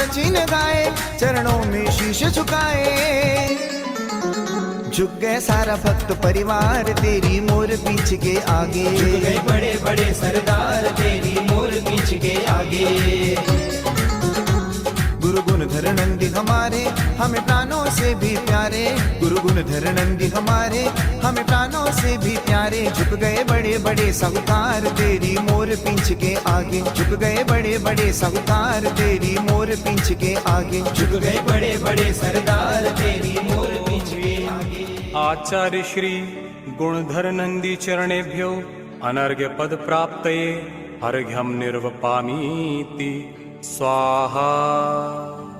प्राचीन गाए, चरणों में शीश झुकाए। झुक गए सारा भक्त परिवार तेरी मोर पीछ के आगे। झुक गए बड़े बड़े सरदार तेरी मोर पीछ के आगे। गुरु गुणधर नंदी हमारे, हमें प्राणों से भी प्यारे। गुरु गुणधर नंदी हमारे, हमें प्राणों से भी प्यारे। झुक गए बड़े बड़े साहूकार तेरी मोर पीछ के आगे। झुक गए बड़े बड़े साहूकार तेरी मोर पीछ के आगे। झुक गए बड़े बड़े सरदार तेरी मोर पीछ के आगे। आचार्य श्री गुणधर नंदी चरणेभ्यो अनर्घ्य पद प्राप्तये अर्घ्यम निर्वपामीति स्वाहा।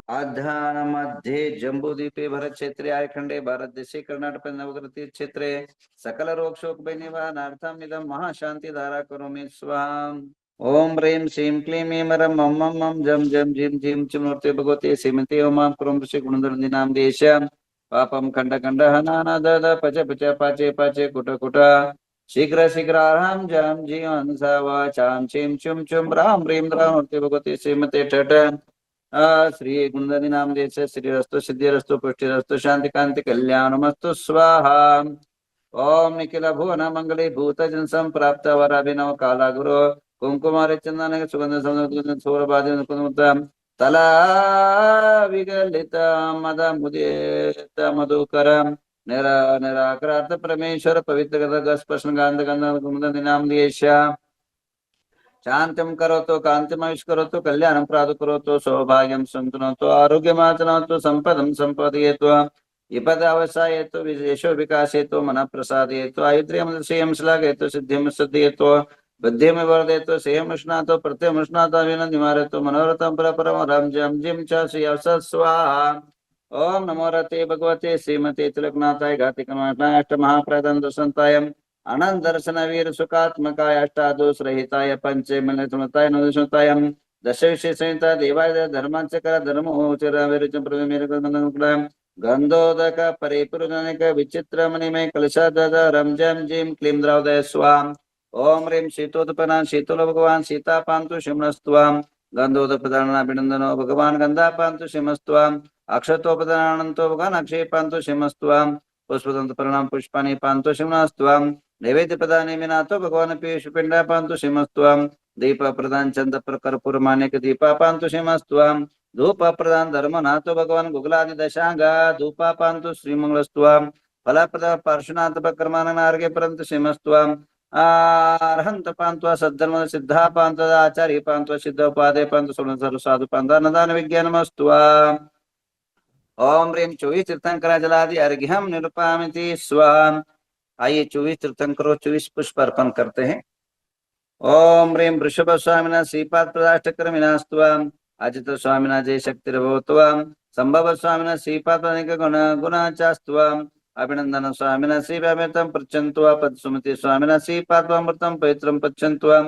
आध्यान मध्ये जम्बूद्वीपे भरत क्षेत्रे आयखंडे भारत देशे कर्नाटक नवग्रह तीर्थ क्षेत्रे सकल रोग शोक निवारणार्थम इदं महाशांति धारा करोमि स्वाहा। ओम ह्रीं श्रीं क्लीं ऐं रं मं मं मं जं जं झीं झीं च मूर्ते भगवते श्रीमते ओमां क्रों ऋषि गुणधर नाम देश पापम खंड खंड हनाना दद पच पच पाचे पाचे कुट कुट शीघ्र शीघ्र राम जम जीवन सवाचाम चिम चुम चुम राम ह्रीं राम मूर्ते भगवते श्रीमते ठठ श्री गुणधर नाम देश श्री रस्तु सिद्धि रस्तु पुष्टि रस्तु शांति कांति कल्याणमस्तु स्वाहा। ओम निखिल भुवन मंगले भूत जन संप्राप्त वराभिनव काला गुरु कुंकुमारे चंदन सुगंध सौरभ सौरभादि तला विगलित मद मुदित मधुकर निरा निराक्रांत परमेश्वर पवित्र स्पर्शन गांध गंध नाम देश शांतिम करोतु कांतिमविष करोतु कल्याणं प्रादु करोतु सौभाग्यं संतनोतु आरोग्यमाचनोतु संपदं संपदयेतु विपदावसायेतु विशेषो विकासेतु मनः प्रसादयेतु आयुद्रियं श्रियं श्लाघयेतु सिद्धिं सिद्धयेतु बुद्धिं वर्धयेतु सेयं उष्णातु प्रत्ययं उष्णातु विनं निवारयतु मनोरथं परपरं रं जं जिं च श्रियं स्वाहा। ओम नमो रते भगवते श्रीमते तिलकनाथाय घातिकमाय अष्टमहाप्रदं दशन्ताय अनंत दर्शन वीर सुखात्मकाय अष्टादोष रहिताय पंचे मनसमताय नवदशताय दश विशेषता देवाय धर्मांचकर धर्मोचर विरचन प्रमेय गंधोदक परिपूर्णनिक विचित्र मणिमय कलशादद रमजम जिम क्लीं द्रौदय स्वाम। ओम ह्रीं शीतोत्पन्ना शीतल भगवान सीता पांतु शिमस्तवाम गंधोदपदानाभिनंदनो भगवान गंधा पांतु शिमस्तवाम अक्षतोपदानंतो भगवान अक्षय पांतु शिमस्तवाम पुष्पदंत प्रणाम पुष्पानि पांतु शिमस्तवाम नैवेद्य प्रदान मिनातो भगवान पीयूष पिंडा पांतु शिमस्तवाम दीप प्रदान चंद कर्पूर मानिक दीपा पांतु शिमस्तवाम धूप प्रदान धर्म नातो भगवान गुगलादि दशांगा धूपा पांतु श्रीमंगलस्तवाम फला प्रदान पार्श्वनाथ कर्मानर्घ्य परंत शिमस्तवाम अर्हंत पांत्वा सद्धर्म सिद्धा पांत आचार्य पांत्वा सिद्ध उपादय पांत सर्व साधु पांता नदान विज्ञानमस्तुवा। ओम ह्रीं 24 तीर्थंकर जलादि अर्घ्यम निरूपामिति स्वाहा। आइए 24 तीर्थंकरों 24 पुष्प अर्पण करते हैं। ओम ह्रीं वृषभ स्वामिना श्रीपाद प्रदाष्टकर्मिनास्तुवाम अजित स्वामिना जय शक्तिर्भवत्वाम संभव स्वामिना श्रीपाद गुण गुणाचास्तुवाम अभिनंदन स्वामिना श्रीव्यामृतं पृच्छन्त्वा पद्सुमति स्वामिना श्रीपादमृतं पवित्रं पृच्छन्त्वा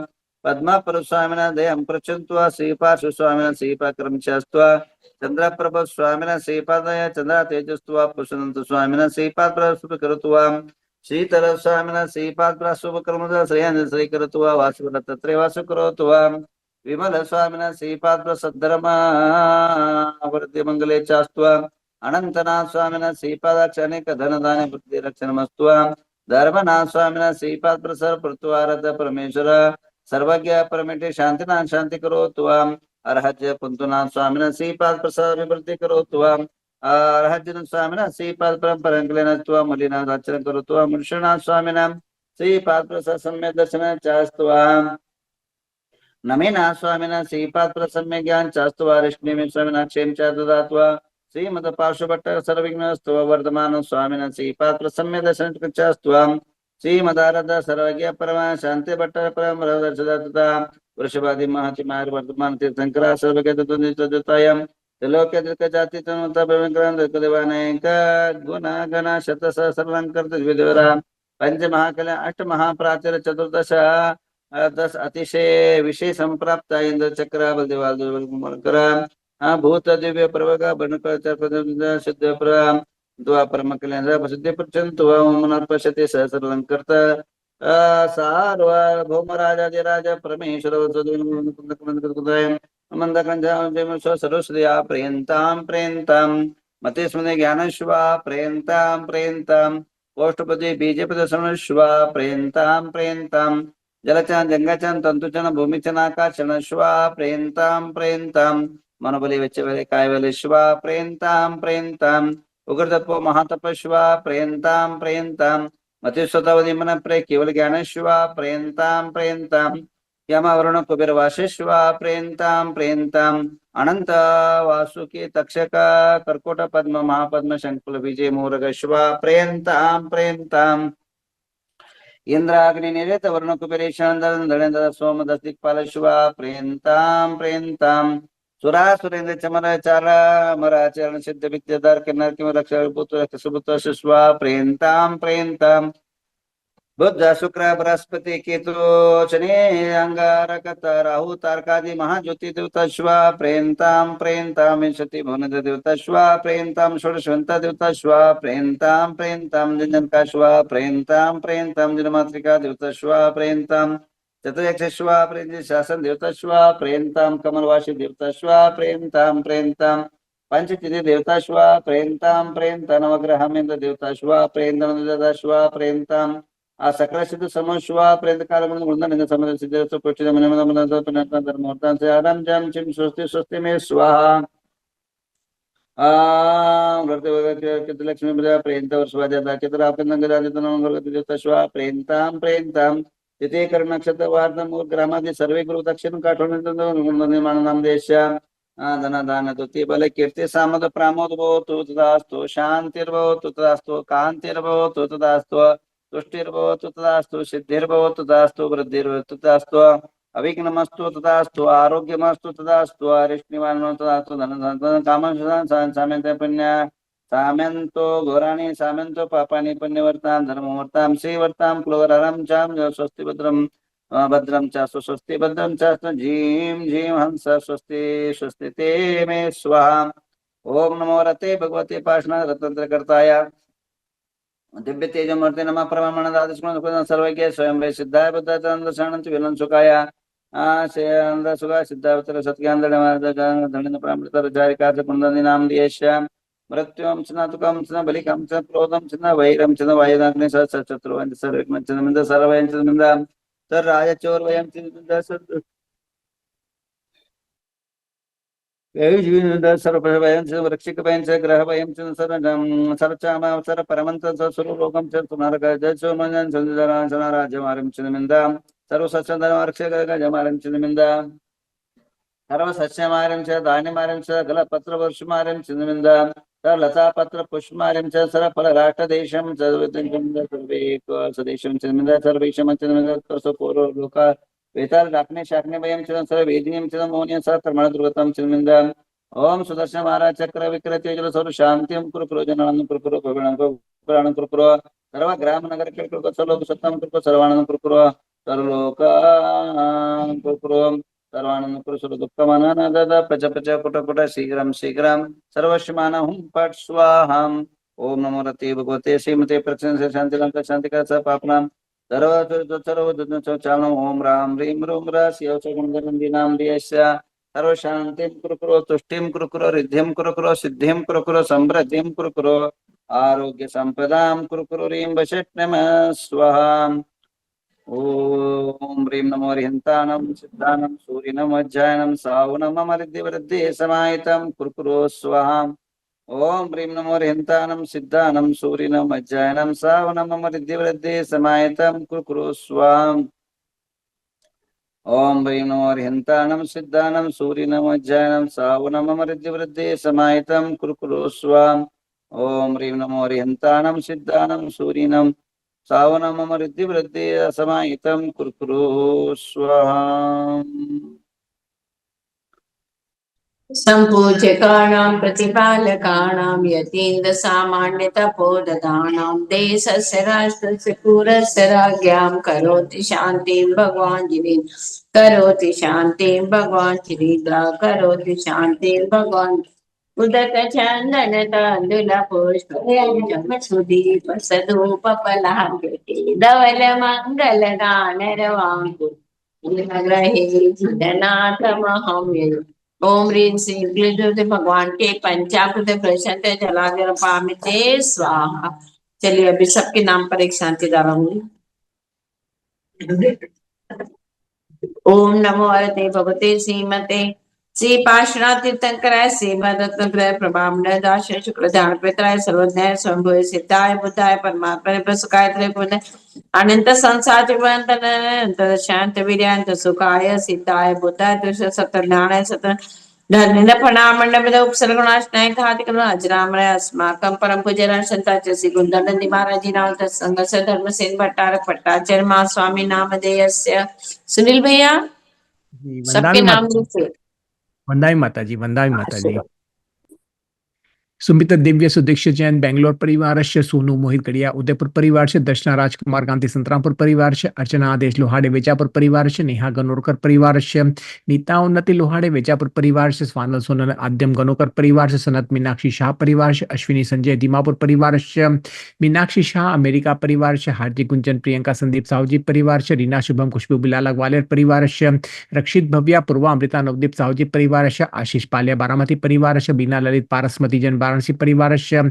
पद्मापर स्वामिना दयं पृच्छन्त्वा श्रीपार्श्व स्वामिना श्रीपाक्रमचास्त्वा चंद्रप्रभ स्वामिना श्रीपादय चंद्र तेजस्त्वा पुष्पदंत स्वामिना श्रीपाद प्रस्तुतकर्त्वा श्रीतर स्वामिना श्रीपाद प्रस्तुतकर्मदा श्रेयं श्रीकर्त्वा वासुरतत्रे वासुकरोत्वा विमल स्वामिना श्रीपाद प्रसद्धर्मा वर्ध्य मंगले चास्त्वा अनंतनाथ स्वामिना श्रीपादाक्ष अनेक धनदाने बुद्धि रक्षणमस्त्वा धर्मनाथ स्वामिना श्रीपाद प्रसर पृथ्वारथ परमेश्वर सर्वज्ञ परमेटे शांतिनाथ शांति करोत्वा अर्हज्य पुंतुनाथ स्वामिना श्रीपाद प्रसर विवृद्धि करोत्वा अर्हज्य स्वामिना श्रीपाद परंपरंकलेनत्वा मलिनाथ आचरण करोत्वा मुनिषनाथ स्वामिना श्रीपाद प्रसर सम्यक दर्शन चास्त्वा नमेनाथ स्वामिना श्रीपाद प्रसम्य ज्ञान चास्त्वा ऋष्णि स्वामिना क्षेम च ददात्वा श्रीमद पार्श्वभट्ट सर्वविघ्नस्तु वर्धमान स्वामिना श्रीपाद प्रसम्य दर्शन चास्त्वा श्रीमदारद सर्वज्ञ परमा शांति भट्ट परम दर्शदाता वृषभादि महति मार वर्धमान तीर्थंकरा सर्वज्ञ तत्वनिष्ठतायं त्रिलोक्य दिक्क जाति तनुता प्रविक्रम देवानेक गुण गण शत सहस्रालंकृत द्विदेवरा पंच महाकल्या अष्ट महाप्राचर चतुर्दश 10 अतिशय विशेष संप्राप्त इंद्र चक्र बलदेवाल भूत दिव्य प्रवगा बनकर सिद्ध प्रम द्वापर मकलेन्द्र प्रसिद्धि प्रचंत मनर्पश्यते सहस्रलंकृत सार्वभौम राजाधिराज परमेश्वर मंदकंजं सरस्वत्या प्रियन्तां प्रियन्तां मते स्मृति ज्ञानश्वा प्रियन्तां प्रियन्तां कोष्ठपति बीजपति समश्वा प्रियन्तां प्रियन्तां जलचन जंगचन तंतुचन भूमिचन आकाशचन श्वा प्रियन्तां प्रियन्तां मनोबलि वेच्चबलि कायबलि श्वा प्रियन्तां प्रियन्तां उग्रतपो महातपश्वा प्रियन्तां प्रियन्तां मतिस्वतवदि मन प्रिय केवल ज्ञानश्वा प्रियन्तां प्रियन्तां यमवरुण कुबेर वासिष्वा प्रियन्तां प्रियन्तां अनंत वासुकी तक्षक कर्कोट पद्म महापद्म शंकुल विजय मूर्गश्वा प्रियन्तां प्रियन्तां इंद्राग्नि निरेत वरुण कुबेरेशानंद सोम दस्तिकपाल शिवा प्रियन्तां प्रियन्तां सुरा सुरेंद्र चमर चार मराचरण सिद्ध विद्याधर किन्नर किम रक्ष पुत्र सुपुत्र शिवा प्रियन्तां प्रियन्तां बुद्ध शुक्र बृहस्पति केतु शनि अंगारक राहु तारकादि महाज्योति देवता शिवा प्रियन्तां प्रियन्तां विंशति भुवन देवता शिवा प्रियन्तां षोडशवंत देवता शिवा प्रियन्तां प्रियन्तां जंजनका शिवा प्रियन्तां प्रियन्तां जनमातृका देवता शिवा प्रियन्तां चतुर्यक्ष शिवा प्रियन्ति शासन देवता शिवा प्रियन्तां कमलवासी देवता शिवा प्रियन्तां प्रियन्तां पंचचिति देवता शिवा प्रियन्तां प्रियन्तां नवग्रहमेन्द्र देवता शिवा प्रियन्तां शिवा प्रियन्तां आ सकल सिद्ध समश्वा प्रेत काल मन वृंदन समद सिद्ध तो पुष्टि मन मन मन पुनर्तन धर्मोर्तान से आराम जम चिम स्वस्ति स्वस्ति में स्वाहा व्रते वगत लक्ष्मी प्रजा प्रेंत और स्वाजाता चित्र आपके नंग राज तन मंगल देवता स्वाहा प्रेंतां प्रेंतां तिथे कर्ण नक्षत्र वार्ता मूल ग्रामादि सर्वे गुरु दक्षिण काठोन निर्माण नाम देश धन दान तुति बल कीर्ति सामद प्रामोद भवतु तदास्तु शांतिर्भवतु तदास्तु कांतिर्भवतु तदास्तु तुष्टिर्भवतु तदास्तु सिद्धिर्भवतु तदास्तु वृद्धिर्भवतु तदास्तु अविघ्नमस्तु तदास्तु आरोग्यमस्तु तदास्तु अरिष्टनिवारणं तदास्तु धन कामं साम्यन्ते पुण्य साम्यन्तो घोराणि साम्यन्तो पापानि पुण्यवर्तां धर्मवर्तां श्रीवर्तां क्लोवरं चां स्वस्ति भद्रं च स्वस्ति भद्रं च झीं झीं हंस स्वस्ति स्वस्ति ते मे स्वाहा ओम नमो रते भगवते पाषाण रत्नत्रयकर्ताय दिव्य तेज मूर्ति नमः परमात्मन दादिस्मरण सर्वज्ञ स्वयं वे सिद्धाय बुद्धानंद शरणं विलन सुखाय आनंद सुखा सिद्धावतर सत्यानंद धनिन प्रामृत जारिका कुंदनी नाम दियश्य मृत्युम स्नातुकम स्न बलिकम च क्रोधम स्न वैरम च वायुदाग्नि शत्रुवं सर्वज्ञ चंद सर्वयं चंद तर राजचोर वयं चंद सर्वभयं च वृक्षिकभयं च ग्रहभयं च सरचाम सर परमंत स्वरूपलोकं च सुनरक जसो मनन संजरांसना राज्यमारं च निमिन्दा सर्वसच्चंदनवर्क्षक गजमारं च निमिन्दा सर्वसस्यमारं च धान्यमारं च गलपत्रवर्षमारं च निमिन्दा सर लतापत्र पुष्पमारं च सर फलराष्ट्रदेशं च सर्वे स्वदेशं च निमिन्दा सर्वेशं च निमिन्दा सर्वपूर्व लोका वेताल राखने शाखने भयं चिदं सर्व वेदिनीं चिदं मौन्यं स कर्मण दुर्गतं चिदमिन्दं ओम सुदर्शन महाराज चक्र विक्र तेजल सर्व शांतिं कुरु कुरु जनानं कुरु कुरु पुराणं कुरु कुरु सर्व ग्राम नगर के कुरु सर्व सत्तं कुरु सर्वानंद कुरु कुरु सर्वलोकान् कुरु कुरु सर्वानंद कुरु सर्व दुःखमानन दद पच पच कुट कुट शीघ्रं शीघ्रं सर्वश्मानं पट स्वाहां ओम नमो रते भगवते श्रीमते प्रसन्न शांतिकांत शांतिका स पापनां सर्व ओम राम ह्रीं रूम राम दियस्य सर्व शांतिं कुरु कुरु तुष्टिं कुरु कुरु रिद्धिं कुरु कुरु सिद्धिं कुरु कुरु समृद्धिं कुरु कुरु आरोग्य संपदां कुरु कुरु ह्रीं वषट् नमः स्वाहा ओम ह्रीं नमो हरिहन्तानं सिद्धानं सूर्यनं वज्रायनं सावनं मम रिद्धिवृद्धि समाहितं कुरु कुरु स्वाहा ओम ह्रीं नमो हरिहन्तानं सिद्धानं सूर्यनं वज्रायनं सावनं मम रिद्धिवृद्धि समाहितं कुरु कुरु स्वाहा ओम ह्रीं नमो हरिहन्तानं सिद्धानं सूर्यनं वज्रायनं सावनं मम रिद्धिवृद्धि समाहितं कुरु कुरु स्वाहा ओम ह्रीं नमो हरिहन्तानं सिद्धानं सूर्यनं सावनं मम रिद्धिवृद्धि समाहितं कुरु कुरु स्वाहा सम्पूज्यकाणां प्रतिपालकाणां यतीन्द्र सामान्य तपोदधानां देशस्य राष्ट्रस्य पुरस्य राज्ञां करोति शान्तिं भगवान् जिनेन्द्र करोति शान्तिं भगवान् श्रीद्रा करोति शान्तिं भगवान् उदक चंदन तांदुल पुष्प सुदीप सदूप पलांगटी धवल मंगल गान रवांगु ग्रहे जिदनाथ महम्य ओम ह्रीं श्रीं क्लीं ज्योति भगवान के पंचाकृत प्रशांत जलागर पामिते स्वाहा। चलिए अभी सबके नाम पर एक शांति डालूंगी। ओम नमो हरते भगवते श्रीमते श्री पार्श्वनाथ तीर्थंकराय श्रीमद्रत्नत्रय प्रभामण्य दाश शुक्ल ध्यान पितराय सर्वज्ञाय स्वयंभुव सिद्धाय बुद्धाय परमात्मने प्रसुखाय त्रिपुण अनंत संसार चक्रवंत शांत वीर्यांत सुखाय सिद्धाय बुद्धाय तुष सत्य ज्ञानाय सत्य धन्य फणामंडल उपसर्गुणाशनाय घाति करुण अजरामय अस्माकं परम पूज्य संताचे श्री गुंडानंदी महाराज जी नाम तत्संग धर्मसेन भट्टारक भट्टाचार्य महास्वामी नामधेयस्य। सुनील भैया जी सबके वंदामी नाम माता, लिखिए। वंदाई माता जी, वंदाई माता जी। सुमित दिव्य सुदीक्षित जैन बेंगलोर परिवार से सोनू मोहित गड़िया उदयपुर परिवार से दर्शना राजकुमार गांधी संतरामपुर परिवार से अर्चना आदेश लोहाड़े वेजापुर परिवार से नेहा गनोरकर परिवार से नीता उन्नति लोहाड़े वेजापुर परिवार से स्वानल सोनल आद्यम गनोकर परिवार से सनत मीनाक्षी शाह परिवार से अश्विनी संजय दीमापुर परिवार से मीनाक्षी शाह अमेरिका परिवार से हार्दिक गुंजन प्रियंका संदीप साहूजी परिवार से रीना शुभम खुशबू बिलाल ग्वालियर परिवार से रक्षित भव्या पूर्वा अमृता नवदीप साहूजी परिवार से आशीष पालिया बारामती परिवार से बीना ललित पारसमती जन वाराणसी परिवार से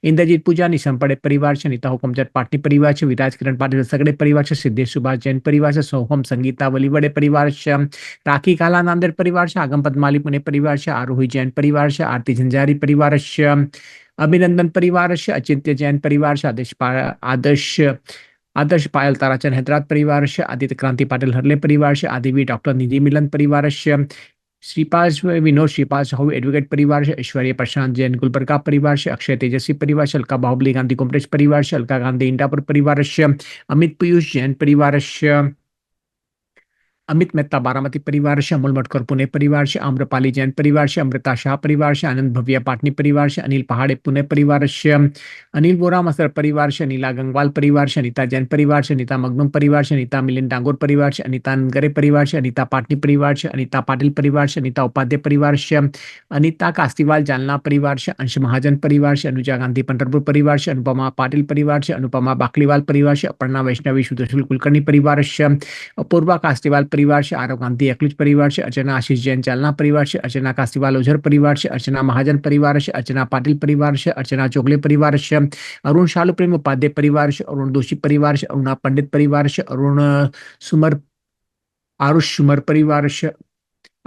इंद्रजीत पूजा निशम पड़े परिवार से नीता हुकमचंद पाटनी परिवार से विराज किरण पाटिल सगड़े परिवार से सिद्धेश सुभाष जैन परिवार से सोहम संगीता वलीवड़े परिवार से राखी काला नांदेड़ परिवार से आगम पद्माली पुणे परिवार से आरोही जैन परिवार से आरती झंझारी परिवार से अभिनंदन परिवार से अचिंत्य जैन परिवार से आदर्श पायल ताराचंद हैदराबाद परिवार से आदित्य क्रांति पाटिल हरले परिवार से आदिवी डॉक्टर निधि मिलन परिवार से श्रीपाल विनोद श्रीपाल साहू एडवोकेट परिवार से ऐश्वर्य प्रशांत जैन गुलबर्गा परिवार से अक्षय तेजस्वी परिवार से अलका बाहुबली गांधी कॉम्प्लेक्स परिवार से अलका गांधी इंडापुर परिवार से अमित पीयूष जैन परिवार से अमित मेहता बारामती परिवार से अमोल मटकर पुणे परिवार से आम्रपाली जैन परिवार से अमृता शाह परिवार से आनंद भव्या पाटनी परिवार से अनिल पहाड़े पुणे परिवार से अनिल बोरा मसर परिवार से अनिला गंगवाल परिवार से अनिता जैन परिवार से अनिता मगनुम परिवार से अनिता मिलिंद डांगोर परिवार से अनिता नगरे परिवार से अनिता पाटनी परिवार से अनिता पाटिल परिवार से अनिता उपाध्याय परिवार से अनिता कास्तीवाल जालना परिवार से अंश महाजन परिवार से अनुजा गांधी पंढरपुर परिवार से अनुपमा पाटिल परिवार से अनुपमा बाकलीवाल परिवार से अपर्णा वैष्णवी सुदर्शन कुलकर्णी परिवार से अपूर्वा कास्तीवाल परिवार से आरव गांधी अकलुज परिवार से अर्चना आशीष जैन जालना परिवार से अर्चना कास्तीवाल ओझर परिवार से अर्चना महाजन परिवार से अर्चना पाटिल परिवार से अर्चना चोगले परिवार से अरुण शालू प्रेम उपाध्याय परिवार से अरुण दोषी परिवार से अरुणा पंडित परिवार से अरुण सुमर आरुष सुमर परिवार से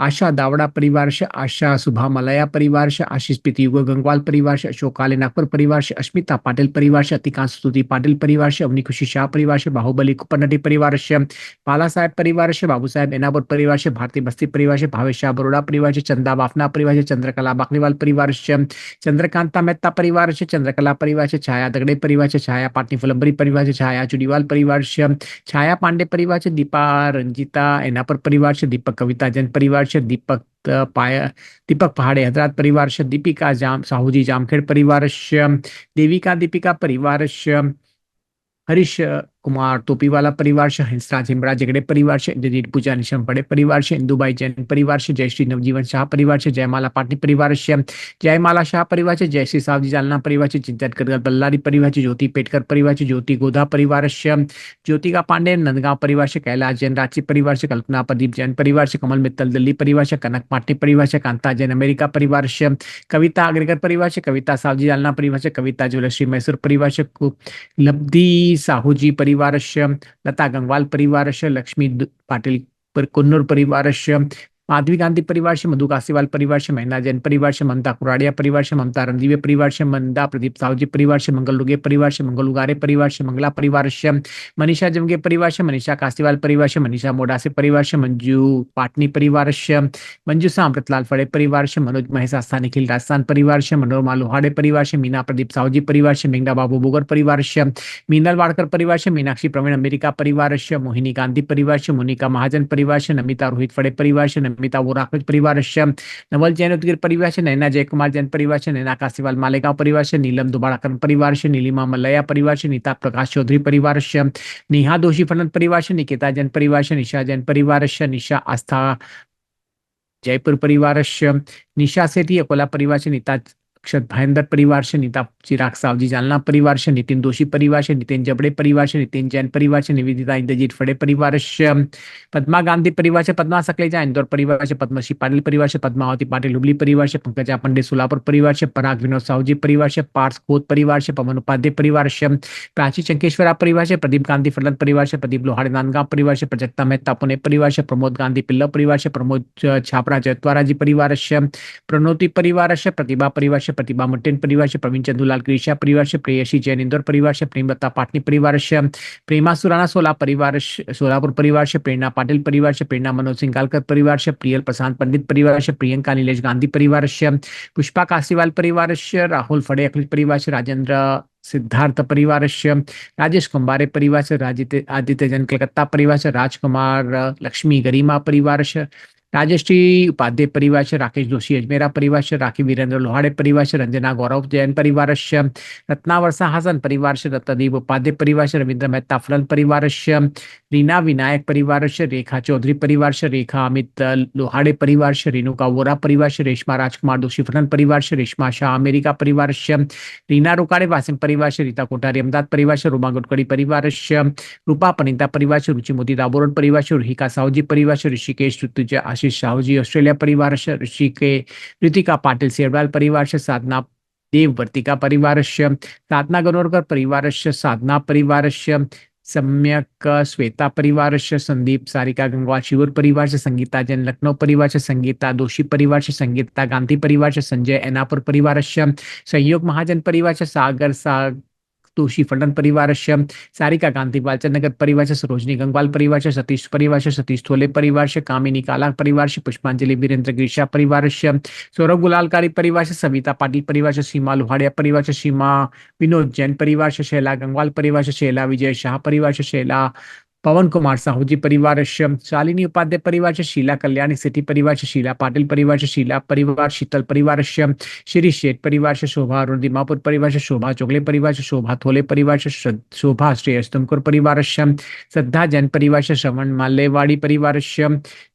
आशा दावड़ा परिवार से आशा सुभा मलया परिवार से आशीष पीतियुग गंगवाल परिवार से अशोक काले नागपुर परिवार से अस्मिता पाटिल परिवार से अतिकांत स्तुति पाटिल परिवार से अवनी खुशी शाह परिवार से बाहुबली कुपनटी परिवार से पाला साहेब परिवार से बाबू साहेब एनापुर परिवार से भारती बस्ती परिवार से भावेश शाह बरोड़ा परिवार से चंदा बाफना परिवार से चंद्रकला बाकलीवाल परिवार से चंद्रकांता मेहता परिवार से चंद्रकला परिवार से छाया दगड़े परिवार से छाया पाटनी फुलंबरी परिवार से छाया चुड़ीवाल परिवार से छाया पांडे परिवार से दीपा रंजीता एनापुर परिवार से दीपक कविता जैन परिवार से दीपक पहाड़े हैदराबाद परिवार से दीपिका साहूजी जामखेड़ परिवार से देविका दीपिका परिवार से हरीश कुमार टोपीवाला परिवार से हंसराज हिमरा जगड़े परिवार से इंद्रजीत पूजा निशम बड़े परिवार से इंदुबाई जैन परिवार से जयश्री नवजीवन शाह परिवार से जयमाला पाटनी परिवार से जयमाला शाह परिवार से जयश्री साहजी जालना परिवार से चिंतन करगल बल्लारी परिवार से ज्योति पेटकर परिवार से ज्योति गोधा परिवार से ज्योतिका पांडे नंदगांव परिवार से कैलाश जैन रांची परिवार से कल्पना प्रदीप जैन परिवार से कमल मित्तल दिल्ली परिवार से कनक पाटनी परिवार से कांता जैन अमेरिका परिवार से कविता अग्रगर परिवार से कविता साहजी जालना परिवार से कविता ज्वलश्री मैसूर परिवार से लब्धी साहूजी परिवार से लता गंगवाल परिवार से लक्ष्मी पाटिल पर कुन्नूर परिवार से माधवी गांधी परिवार से मधु कासीवाल परिवार से महीना जैन परिवार से ममता कुराड़िया परिवार से ममता रणदीवे परिवार से मंदा प्रदीप साहूजी परिवार से मंगल लुगे परिवार से मंगल उगारे परिवार से मंगला परिवार से मनीषा जमगे परिवार से मनीषा कासीवाल परिवार से मनीषा मोडासे परिवार से मंजू पाटनी परिवार से मंजूसा अमृतलाल फड़े परिवार से मनोज महेश आस्था निखिल राजस्थान परिवार से मनोरमा लोहाड़े परिवार से मीना प्रदीप साहूजी परिवार से मेघना बाबू बोगर परिवार से मीनल वाड़कर परिवार से मीनाक्षी प्रवीण अमेरिका परिवार से मोहिनी गांधी परिवार से मोनिका महाजन परिवार से नमिता रोहित फड़े परिवार से नमिता वोराखज परिवार से नवल जैन उदगिर परिवार से नैना जयकुमार जैन परिवार से नैना कासीवाल मालेगांव परिवार से नीलम दुबाड़ाकर परिवार से नीलिमा मल्लया परिवार से नीता प्रकाश चौधरी परिवार से नेहा दोषी फनन परिवार से निकिता जैन परिवार से निशा जैन परिवार से निशा आस्था जयपुर परिवार से निशा सेठी अकोला परिवार से नीता अक्षत भाईंदर परिवार से, नीता चिराग सावजी जालना परिवार से, नितिन दोषी परिवार से, नितिन जबड़े परिवार से, नितिन जैन परिवार से, निवेदिता इंद्रजीत फड़े परिवार से, पद्मा गांधी परिवार से, पद्मा सकलेजा इंदौर परिवार से, पद्मश्री पाटिल परिवार से, पद्मावती पाटिल हुबली परिवार से, पंकजा पंडित सोलापुर परिवार से, पराग विनोद साहूजी परिवार से, पार्थ खोत परिवार से, पवन उपाध्याय परिवार से, प्राची चंकेश्वरा परिवार से, प्रदीप गांधी फलन परिवार से, प्रदीप लोहाड़े नांदगांव परिवार से, प्रजक्ता मेहता पुणे परिवार से, प्रमोद गांधी पिल्ला परिवार से, प्रमोद छापरा जयत्वारा जी परिवार से, प्रणोति परिवार से, प्रतिभा परिवार से, प्रतिभा मुट्टेन परिवार से, प्रवीण चंदूलाल ग्रीशा परिवार से, प्रेयसी जैन इंदौर परिवार से, प्रेमलता पाटनी परिवार से, प्रेमा सुराना सोलापुर परिवार से, प्रेरणा पाटिल परिवार से, प्रेरणा मनोज सिंह गालकर परिवार से, प्रियल प्रशांत पंडित परिवार से, प्रियंका नीलेश गांधी परिवार से, पुष्पा कासीवाल परिवार से, राहुल फड़े अखिल परिवार से, राजेंद्र सिद्धार्थ परिवार से, राजेश कुंभारे परिवार से, आदित्य जैन कलकत्ता परिवार से, राजकुमार लक्ष्मी गरिमा परिवार से, राजश्री उपाध्याय परिवार से, राकेश जोशी अजमेरा परिवार से, राखी वीरेंद्र लोहाड़े परिवार से, रंजना गौरव जैन परिवार से, रत्नावर्षा हासन परिवार से, रत्नदीप उपाध्याय परिवार से, रविंद्र मेहता फलन परिवार से, रीना विनायक परिवार से, रेखा चौधरी परिवार से, रेखा अमित लोहाड़े परिवार से, रेणुका वोरा परिवार से, रेशमा राजकुमार दोषी फलन परिवार से, रेशमा शाह अमेरिका परिवार से, रीना रोकाड़े वासिम परिवार से, रीता कोठारी अहमदाबाद परिवार से, रूमा गुटकड़ी परिवार से, रूपा पनिता परिवार से, रुचि मोदी दाबोरन परिवार से, रुहिका साहूजी परिवार से, ऋषिकेश ऋतुजा आशीष साहूजी ऑस्ट्रेलिया परिवार से, ऋतिका पाटिल सेरवाल परिवार से, साधना देववर्तिका परिवार से, साधना गनोरकर परिवार से, साधना परिवार से, सम्यक श्वेता परिवार से, संदीप सारिका गंगवार शिवर परिवार से, संगीता जैन लखनऊ परिवार से, संगीता दोषी परिवार से, संगीता गांधी परिवार से, संजय एनापुर परिवार से, सहयोग महाजन परिवार से, सागर दोषी फंडन परिवार से, सारिका गांधी बालचंद नगर परिवार से, सरोजनी गंगवाल परिवार से, सतीश परिवार से, सतीश थोले परिवार से, कामिनी काला परिवार से, पुष्पांजलि वीरेंद्र गिरिशा परिवार से, सौरभ गुलालकारी परिवार से, सविता पाटिल परिवार से, सीमा लोहाड़िया परिवार से, सीमा विनोद जैन परिवार से, शैला गंगवाल परिवार से, शैला विजय शाह परिवार से, शैला पवन कुमार साहूजी परिवार से, शालिनी उपाध्याय परिवार से, शीला कल्याणी सिटी परिवार से, शीला पाटिल परिवार से, शीला परिवार शीतल परिवार से, श्री शेठ परिवार से, शोभा अरुण दिमापुर परिवार से, शोभा चोगले परिवार से, शोभा थोले परिवार से, शोभा श्रेयस तुमकुर परिवार से, श्रद्धा जैन परिवार से, श्रवण मालेवाड़ी परिवार से,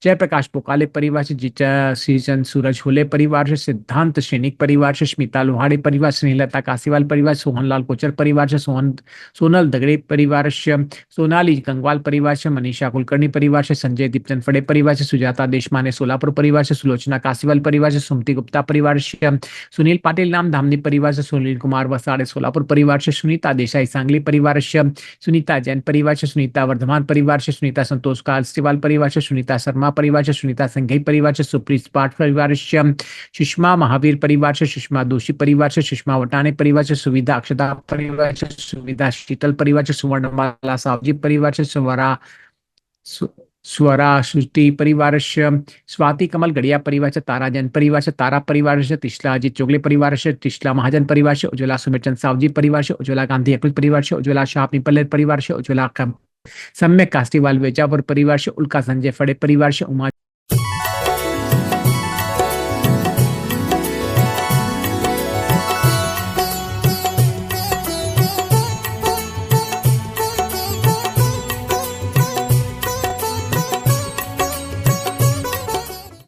जयप्रकाश पोकाले परिवार से, जिचा सीजन सूरज होले परिवार से, सिद्धांत सैनिक परिवार से, स्मिता लोहाड़े परिवार से, स्नेहलता कासीवाल परिवार, सोहनलाल कोचर परिवार से, सोनल दगड़े परिवार से, सोनाली गंगवाल परिवार से, मनीषा कुलकर्णी परिवार से, संजय दीपचंद फड़े परिवार से, सुजाता देशमाने सोलापुर परिवार से, सुलोचना कासीवाल परिवार से, सुमति गुप्ता परिवार से, सुनील पाटिल नाम धामनी परिवार से, सुनील कुमार वसाड़े सोलापुर परिवार से, सुनीता देसाई सांगली परिवार से, सुनीता जैन परिवार से, सुनीता वर्धमान परिवार से, सुनीता संतोष कालसीवाल परिवार से, सुनीता शर्मा परिवार से, सुनीता संघई परिवार से, सुप्रीत पाठ परिवार से, सुषमा महावीर परिवार से, सुषमा दोषी परिवार से, सुषमा वटाने परिवार से, सुविधा अक्षता परिवार से, सुविधा शीतल परिवार से, सुवर्णमाला सावजी परिवार से, स्वरा श्रुति परिवार से, स्वाति कमल गड़िया परिवार से, तारा जैन परिवार से, तारा परिवार से, तिशला अजीत चोगले परिवार से, तिशला महाजन परिवार से, उज्ज्वला सुमिरचंद सावजी परिवार से, उज्ज्वला गांधी अकुल परिवार से, उज्ज्वला शाह पिपलेर परिवार से, उज्ज्वला सम्यक कास्टीवाल वेजापुर परिवार से, उल्का संजय फड़े परिवार से, उमा